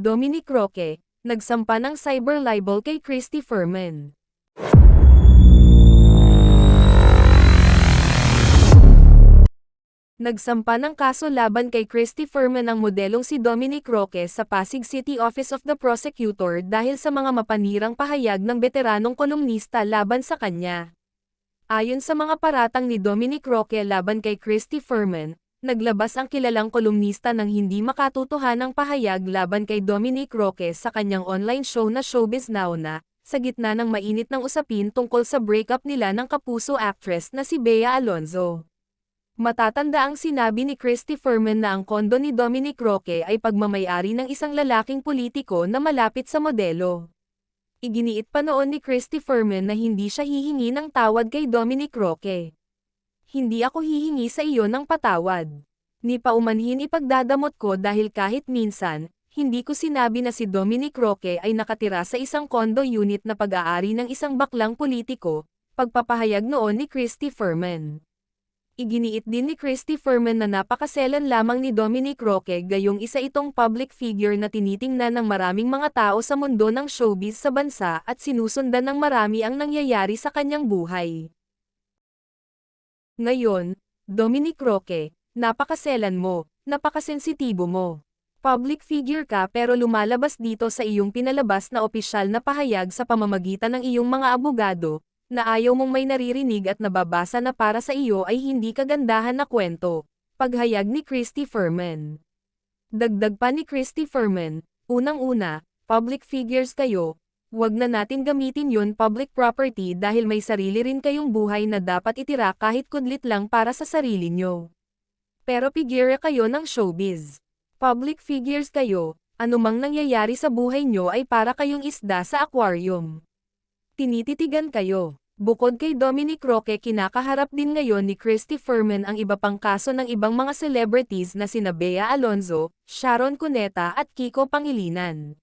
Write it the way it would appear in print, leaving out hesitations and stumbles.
Dominic Roque, nagsampa ng cyber libel kay Christy Fermin. Nagsampa ng kaso laban kay Christy Fermin ang modelong si Dominic Roque sa Pasig City Office of the Prosecutor dahil sa mga mapanirang pahayag ng veteranong kolumnista laban sa kanya. Ayon sa mga paratang ni Dominic Roque laban kay Christy Fermin, naglabas ang kilalang kolumnista ng hindi makatotohanang pahayag laban kay Dominic Roque sa kanyang online show na Showbiz Now na, sa gitna ng mainit ng usapin tungkol sa breakup nila ng kapuso actress na si Bea Alonzo. Matatanda ang sinabi ni Christy Fermin na ang kondo ni Dominic Roque ay pagmamay-ari ng isang lalaking politiko na malapit sa modelo. Iginiit pa noon ni Christy Fermin na hindi siya hihingi ng tawad kay Dominic Roque. Hindi ako hihingi sa iyo ng patawad. Ni paumanhin ipagdadamot ko dahil kahit minsan, hindi ko sinabi na si Dominic Roque ay nakatira sa isang condo unit na pag-aari ng isang baklang politiko, pagpapahayag noon ni Christy Fermin. Iginiit din ni Christy Fermin na napakaselan lamang ni Dominic Roque gayong isa itong public figure na tinitingnan ng maraming mga tao sa mundo ng showbiz sa bansa at sinusundan ng marami ang nangyayari sa kanyang buhay. Ngayon, Dominic Roque, napakaselan mo, napakasensitibo mo. Public figure ka pero lumalabas dito sa iyong pinalabas na opisyal na pahayag sa pamamagitan ng iyong mga abogado, na ayaw mong may naririnig at nababasa na para sa iyo ay hindi kagandahan na kwento. Paghayag ni Christy Fermin. Dagdag pa ni Christy Fermin, unang-una, public figures kayo, wag na natin gamitin yon public property dahil may sarili rin kayong buhay na dapat itira kahit kudlit lang para sa sarili nyo. Pero figure kayo ng showbiz. Public figures kayo, anumang nangyayari sa buhay nyo ay para kayong isda sa aquarium. Tinititigan kayo. Bukod kay Dominic Roque kinakaharap din ngayon ni Christy Fermin ang iba pang kaso ng ibang mga celebrities na sina Bea Alonzo, Sharon Cuneta at Kiko Pangilinan.